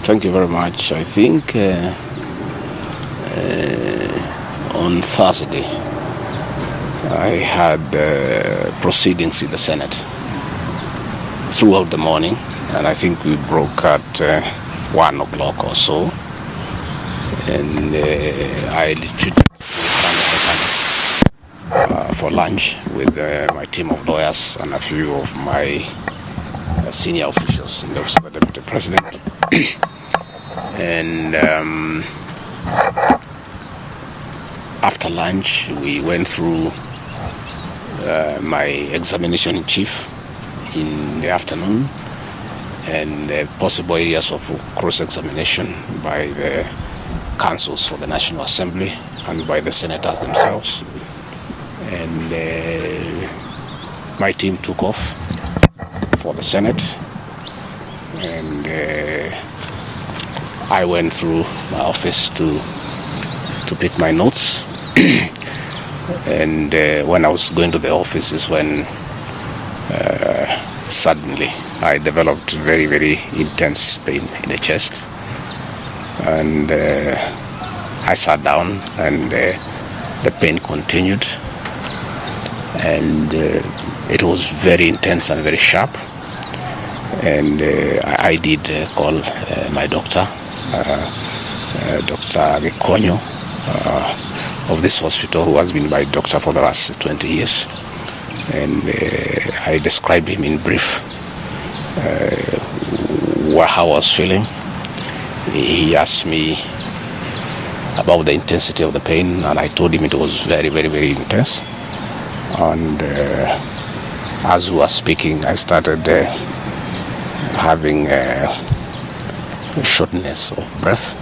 Thank you very much. I think on Thursday I had proceedings in the Senate throughout the morning, and I think we broke at 1 o'clock or so, and I retreated for lunch with my team of lawyers and a few of my senior officials in the office of the Deputy President. And after lunch, we went through my examination in chief in the afternoon and possible areas of cross-examination by the councils for the National Assembly and by the senators themselves. And my team took off for the Senate, and I went through my office to pick my notes. And when I was going to the office is when suddenly I developed very, very intense pain in the chest, and I sat down, and the pain continued, and it was very intense and very sharp. And I did call my doctor, Dr. Gono, of this hospital, who has been my doctor for the last 20 years. And I described him in brief how I was feeling. He asked me about the intensity of the pain, and I told him it was very, very, very intense. And as we were speaking, I started having shortness of breath,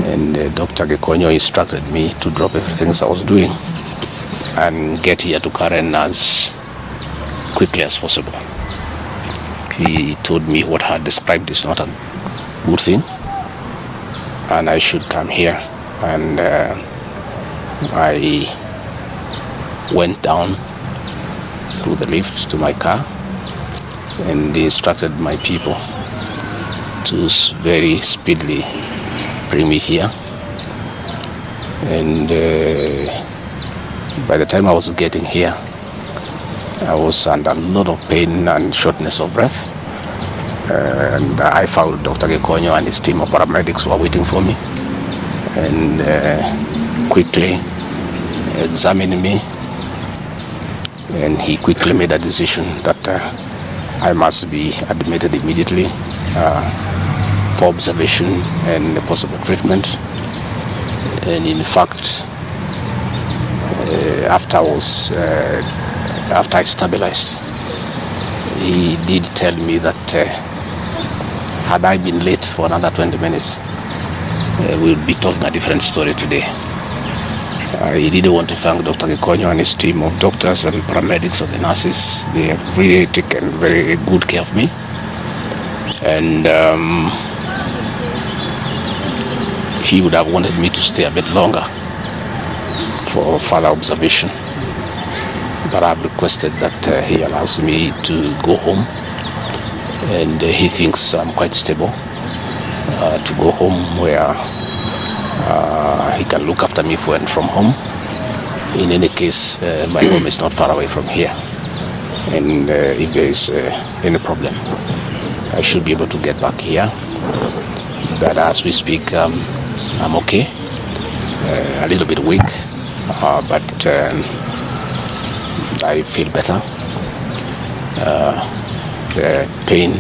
and Dr. Gono instructed me to drop everything I was doing and get here to Karen as quickly as possible. He told me what I had described is not a good thing, and I should come here. And I went down through the lift to my car, and they instructed my people to very speedily bring me here. And by the time I was getting here, I was under a lot of pain and shortness of breath. And I found Dr. Gono and his team of paramedics were waiting for me, and quickly examined me. And he quickly made a decision that I must be admitted immediately for observation and possible treatment. And in fact, after I stabilized, he did tell me that had I been late for another 20 minutes, we would be talking a different story today. He didn't want to thank Dr. Gono and his team of doctors and paramedics and the nurses. They have really taken very good care of me. And he would have wanted me to stay a bit longer for further observation. But I've requested that he allows me to go home. And he thinks I'm quite stable to go home, where he can look after me when from home. In any case, my home is not far away from here, and if there is any problem, I should be able to get back here. But as we speak, I'm okay, a little bit weak, but I feel better. The pain,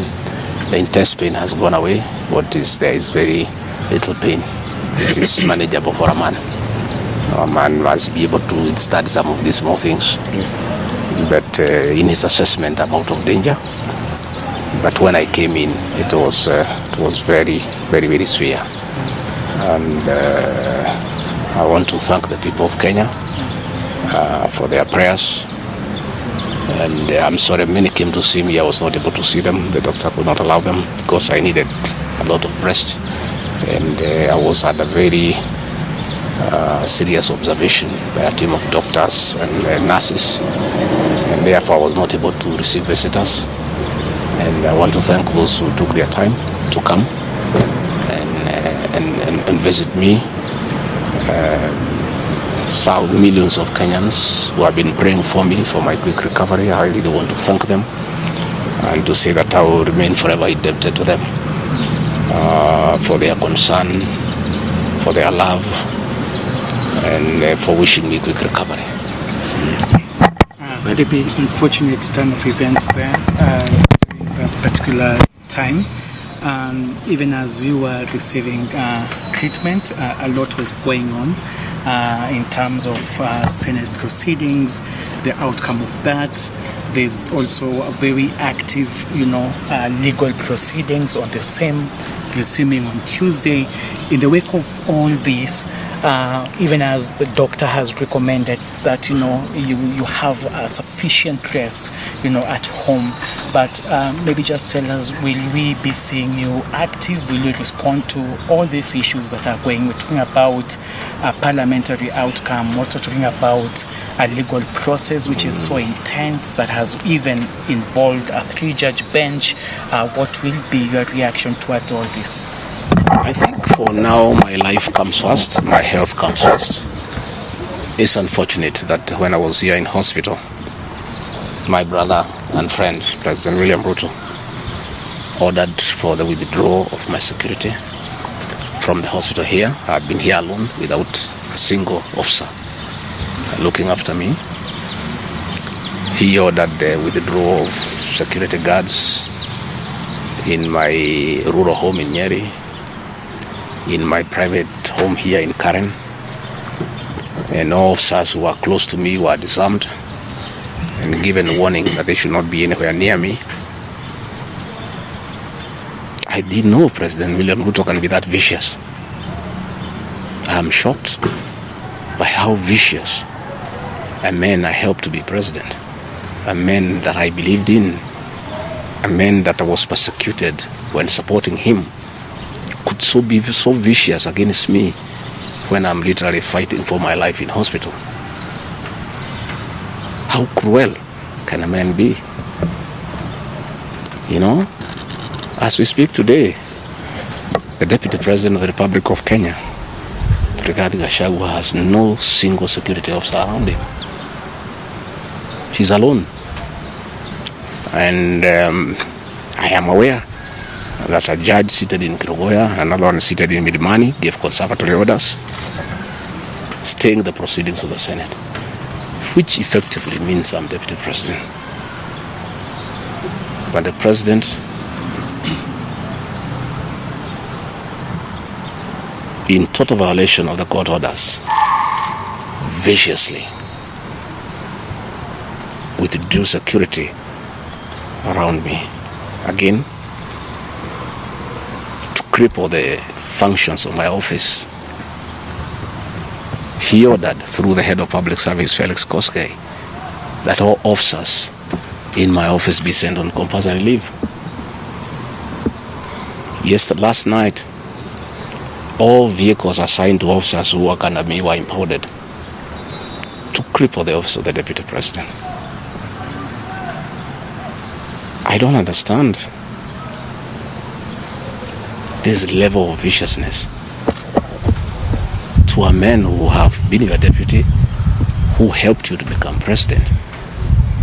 the intense pain has gone away. What is there is very little pain. It is manageable for a man. A man must be able to study some of these small things. But in his assessment, I'm out of danger. But when I came in, it was very, very, very severe. And I want to thank the people of Kenya for their prayers. And I'm sorry, many came to see me. I was not able to see them. The doctor could not allow them because I needed a lot of rest. And I was at a very serious observation by a team of doctors and nurses, and therefore I was not able to receive visitors. And I want to thank those who took their time to come and visit me. Millions of Kenyans who have been praying for me for my quick recovery. I really want to thank them and to say that I will remain forever indebted to them for their concern, for their love, and for wishing me quick recovery. Very unfortunate turn of events there that particular time. Even as you were receiving treatment, a lot was going on in terms of Senate proceedings, the outcome of that. There's also a very active, legal proceedings on the same, resuming on Tuesday. In the wake of all this, even as the doctor has recommended that you have a sufficient rest at home, but maybe just tell us, will we be seeing you active? Will you respond to all these issues that are going? We're talking about a parliamentary outcome, we're also talking about a legal process which is so intense that has even involved a 3-judge bench. What will be your reaction towards all this? I think for now my life comes first, my health comes first. It's unfortunate that when I was here in hospital, my brother and friend, President William Ruto, ordered for the withdrawal of my security from the hospital here. I've been here alone without a single officer looking after me. He ordered the withdrawal of security guards in my rural home in Nyeri, in my private home here in Karen, and all officers who are close to me were disarmed and given a warning that they should not be anywhere near me. I didn't know President William Ruto can be that vicious. I'm shocked by how vicious a man I helped to be president, a man that I believed in, a man that I was persecuted when supporting him, could be so vicious against me when I'm literally fighting for my life in hospital. How cruel can a man be? As we speak today, the Deputy President of the Republic of Kenya, Gachagua, has no single security officer around him. She's alone. And I am aware that a judge seated in Kirogoya, another one seated in Midimani, gave conservatory orders staying the proceedings of the Senate, which effectively means I'm Deputy President. But the President, in total violation of the court orders, viciously withdrew security around me. Again, to cripple the functions of my office. He ordered through the head of public service, Felix Koskei, that all officers in my office be sent on compulsory leave. Last night, all vehicles assigned to officers who work under me were impounded to cripple the office of the Deputy President. I don't understand this level of viciousness to a man who have been your deputy, who helped you to become president,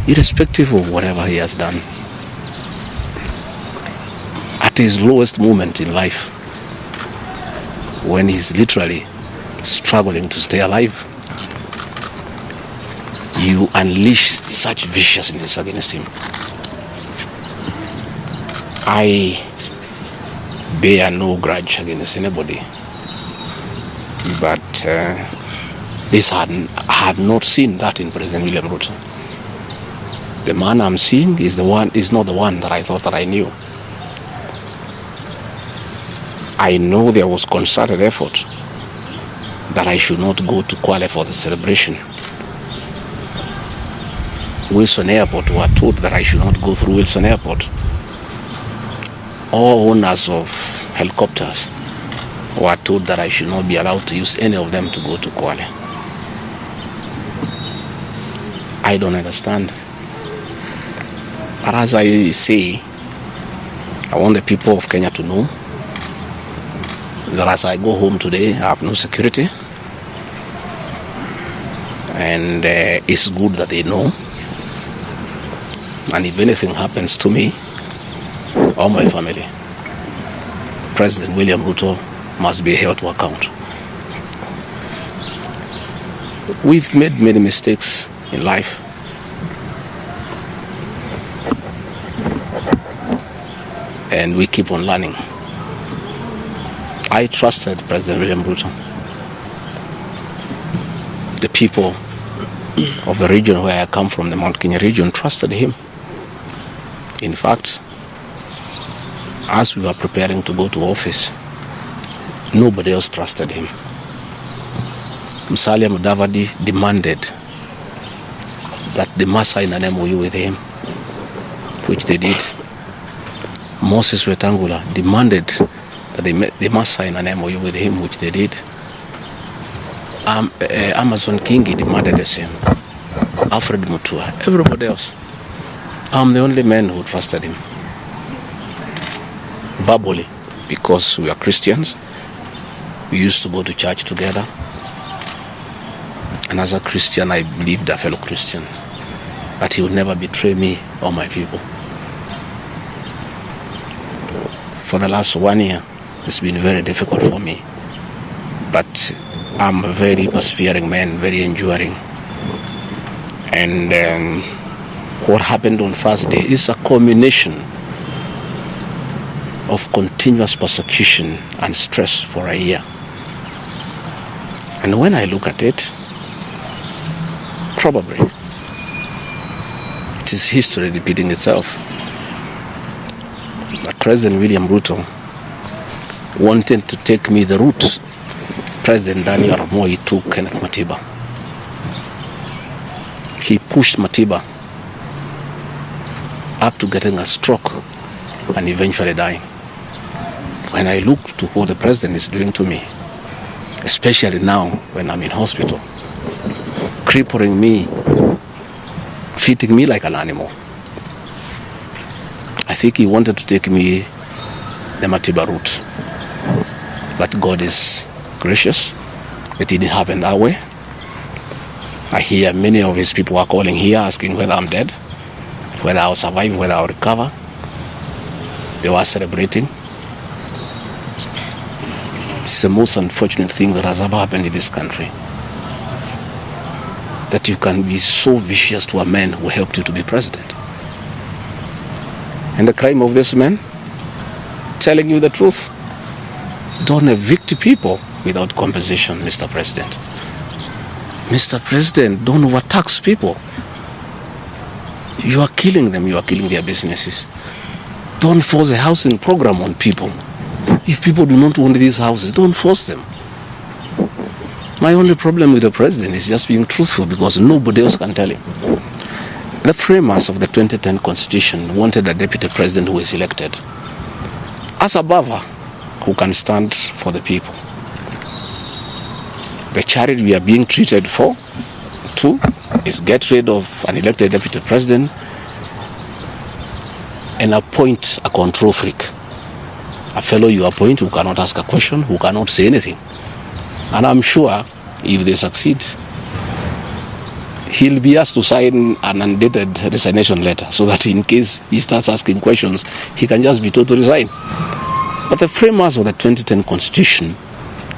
irrespective of whatever he has done. At his lowest moment in life, when he's literally struggling to stay alive, you unleash such viciousness against him. I bear no grudge against anybody, but I had not seen that in President William Ruto. The man I'm seeing is not the one that I thought that I knew. I know there was concerted effort that I should not go to Kwale for the celebration. Wilson Airport were told that I should not go through Wilson Airport. All owners of helicopters were told that I should not be allowed to use any of them to go to Kwale. I don't understand. But as I say, I want the people of Kenya to know As I go home today, I have no security. And it's good that they know. And if anything happens to me or my family, President William Ruto must be held to account. We've made many mistakes in life. And we keep on learning. I trusted President William Ruto. The people of the region where I come from, the Mount Kenya region, trusted him. In fact, as we were preparing to go to office, nobody else trusted him. Musalia Mudavadi demanded that they must sign an MOU with him, which they did. Moses Wetangula demanded that they must sign an MOU with him, which they did. Amazon Kingi demanded the same. Alfred Mutua, everybody else. I'm the only man who trusted him. Verbally, because we are Christians. We used to go to church together. And as a Christian, I believed a fellow Christian that he would never betray me or my people. For the last 1 year, it's been very difficult for me. But I'm a very persevering man, very enduring. And what happened on Thursday is a culmination of continuous persecution and stress for a year. And when I look at it, probably it is history repeating itself. That President William Ruto wanted to take me the route President Daniel Arap Moi took Kenneth Matiba. He pushed Matiba up to getting a stroke and eventually dying. When I look to what the president is doing to me, especially now when I'm in hospital, crippling me, treating me like an animal, I think he wanted to take me the Matiba route. But God is gracious. It didn't happen that way. I hear many of his people are calling here asking whether I'm dead, whether I'll survive, whether I'll recover. They were celebrating. It's the most unfortunate thing that has ever happened in this country. That you can be so vicious to a man who helped you to be president. And the crime of this man, telling you the truth. Don't evict people without compensation, Mr. President. Mr. President, don't overtax people. You are killing them, you are killing their businesses. Don't force a housing program on people. If people do not want these houses, don't force them. My only problem with the president is just being truthful, because nobody else can tell him. The framers of the 2010 Constitution wanted a deputy president who is elected as a buffer who can stand for the people. The charity we are being treated for, too, is get rid of an elected deputy president and appoint a control freak. A fellow you appoint who cannot ask a question, who cannot say anything. And I'm sure if they succeed, he'll be asked to sign an undated resignation letter so that in case he starts asking questions, he can just be told to resign. But the framers of the 2010 Constitution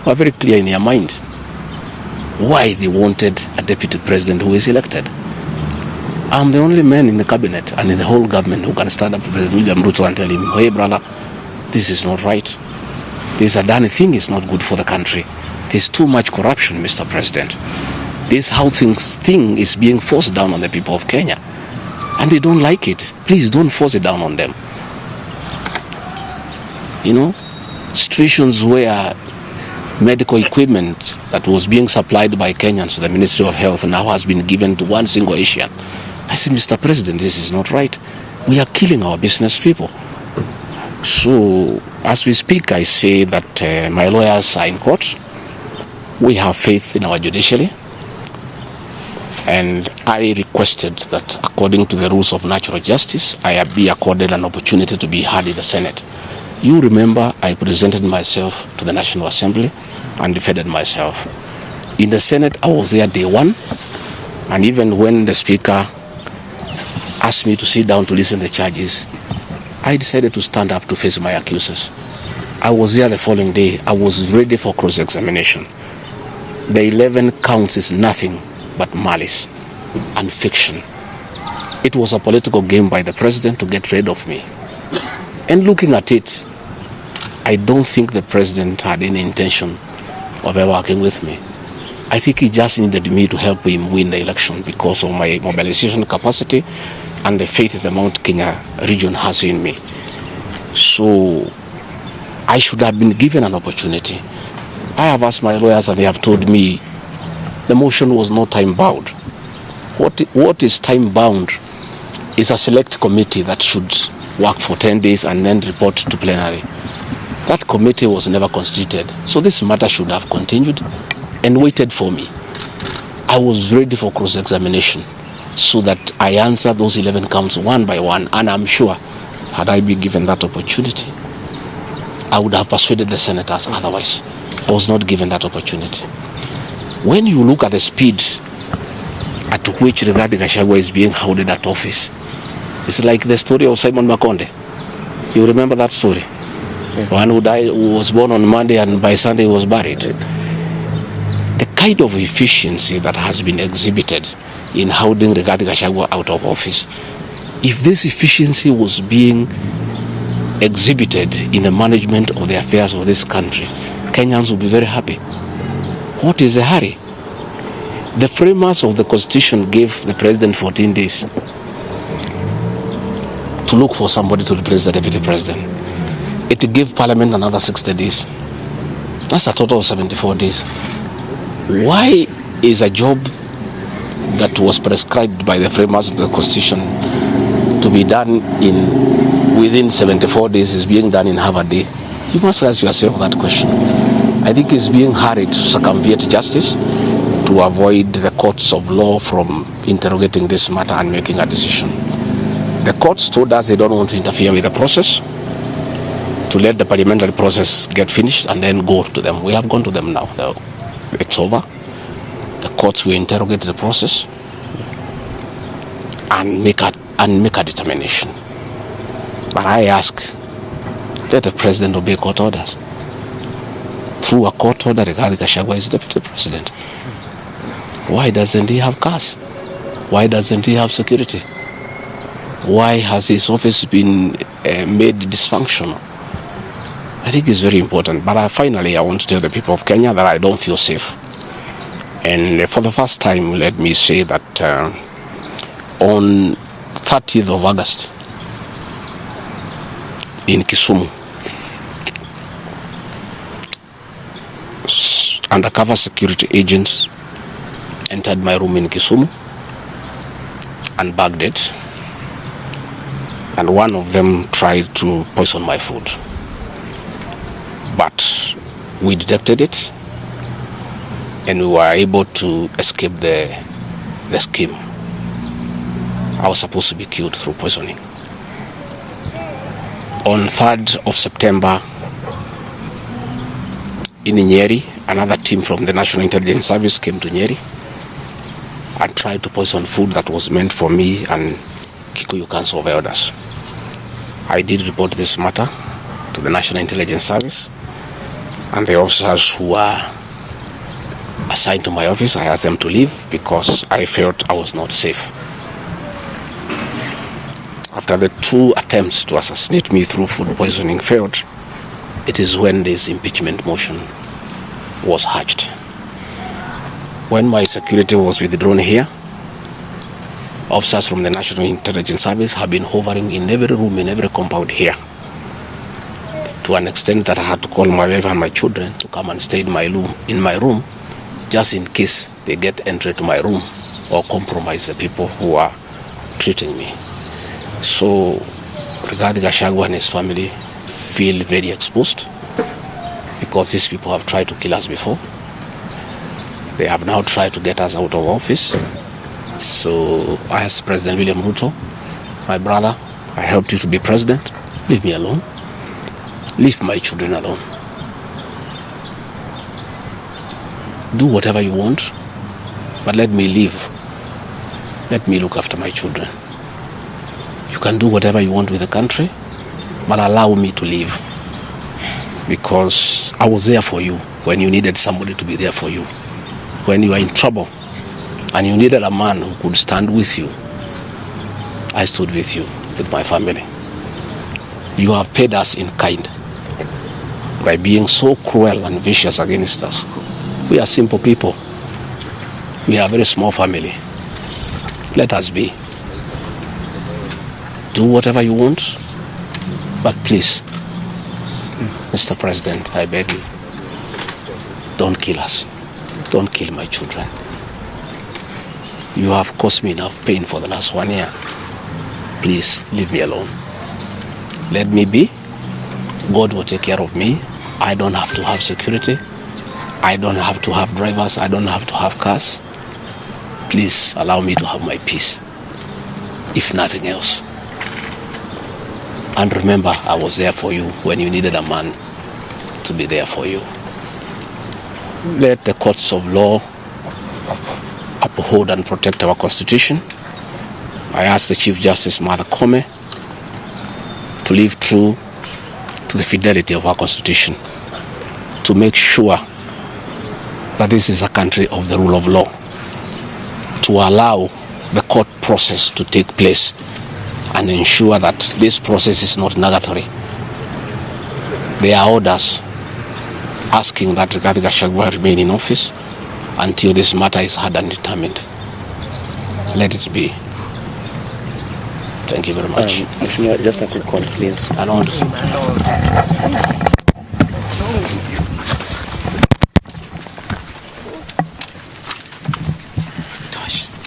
were very clear in their mind why they wanted a deputy president who is elected. I'm the only man in the cabinet and in the whole government who can stand up to President William Ruto and tell him, hey brother, this is not right. This Adani thing is not good for the country. There's too much corruption, Mr. President. This housing thing is being forced down on the people of Kenya. And they don't like it. Please don't force it down on them. You know, situations where medical equipment that was being supplied by Kenyans to the Ministry of Health now has been given to one single Asian. I said, Mr. President, this is not right. We are killing our business people. So, as we speak, I say that my lawyers are in court. We have faith in our judiciary. And I requested that according to the rules of natural justice, I be accorded an opportunity to be heard in the Senate. You remember I presented myself to the National Assembly and defended myself. In the Senate, I was there day one, and even when the Speaker asked me to sit down to listen to the charges, I decided to stand up to face my accusers. I was there the following day. I was ready for cross-examination. The 11 counts is nothing but malice and fiction. It was a political game by the president to get rid of me. And looking at it, I don't think the president had any intention of ever working with me. I think he just needed me to help him win the election because of my mobilization capacity and the faith the Mount Kenya region has in me. So I should have been given an opportunity. I have asked my lawyers and they have told me the motion was not time-bound. What is time-bound is a select committee that should work for 10 days and then report to plenary. That committee was never constituted. So this matter should have continued and waited for me. I was ready for cross-examination so that I answer those 11 counts one by one, and I'm sure had I been given that opportunity, I would have persuaded the senators otherwise. I was not given that opportunity. When you look at the speed at which Rigathi Gachagua is being held at office, it's like the story of Simon Makonde. You remember that story? Yeah. One who died, who was born on Monday and by Sunday was buried. The kind of efficiency that has been exhibited in holding Rigathi Gachagua out of office, if this efficiency was being exhibited in the management of the affairs of this country, Kenyans will be very happy. What is the hurry? The framers of the Constitution gave the president 14 days to look for somebody to replace the deputy president. It gave Parliament another 60 days. That's a total of 74 days. Why is a job that was prescribed by the framers of the Constitution to be done within 74 days is being done in half a day? You must ask yourself that question. I think it's being hurried to circumvent justice to avoid the courts of law from interrogating this matter and making a decision. The courts told us they don't want to interfere with the process, to let the parliamentary process get finished and then go to them. We have gone to them now. It's over. The courts will interrogate the process and make a determination. But I ask, let the president obey court orders. Through a court order, Rigathi Gachagua is deputy president. Why doesn't he have cars? Why doesn't he have security? Why has his office been made dysfunctional? I think it's very important. But finally, I want to tell the people of Kenya that I don't feel safe. And for the first time, let me say that on 30th of August in Kisumu, undercover security agents entered my room in Kisumu and bagged it, and one of them tried to poison my food. But we detected it and we were able to escape the scheme. I was supposed to be killed through poisoning. On 3rd of September in Nyeri, another team from the National Intelligence Service came to Nyeri and tried to poison food that was meant for me and Kikuyu Council of Elders. I did report this matter to the National Intelligence Service, and the officers who were assigned to my office, I asked them to leave because I felt I was not safe. After the 2 attempts to assassinate me through food poisoning failed, it is when this impeachment motion was hatched. When my security was withdrawn here, officers from the National Intelligence Service have been hovering in every room, in every compound here, to an extent that I had to call my wife and my children to come and stay in my room, just in case they get entry to my room or compromise the people who are treating me. So Rigathi Gachagua and his family feel very exposed because these people have tried to kill us before. They have now tried to get us out of office. So I asked President William Ruto, my brother, I helped you to be president, leave me alone. Leave my children alone. Do whatever you want, but let me live. Let me look after my children. You can do whatever you want with the country, but allow me to live. Because I was there for you when you needed somebody to be there for you. When you were in trouble and you needed a man who could stand with you, I stood with you, with my family. You have paid us in kind by being so cruel and vicious against us. We are simple people. We are a very small family. Let us be. Do whatever you want, but please, Mr. President, I beg you, don't kill us. Don't kill my children. You have caused me enough pain for the last 1 year. Please, leave me alone. Let me be. God will take care of me. I don't have to have security. I don't have to have drivers. I don't have to have cars. Please allow me to have my peace, if nothing else. And remember, I was there for you when you needed a man to be there for you. Let the courts of law uphold and protect our Constitution. I ask the Chief Justice, Martha Koome, to live true to the fidelity of our Constitution, to make sure that this is a country of the rule of law, to allow the court process to take place and ensure that this process is not nugatory. There are orders asking that Gachagua remain in office until this matter is heard and determined. Let it be. Thank you very much. Just a quick one, please. I don't want to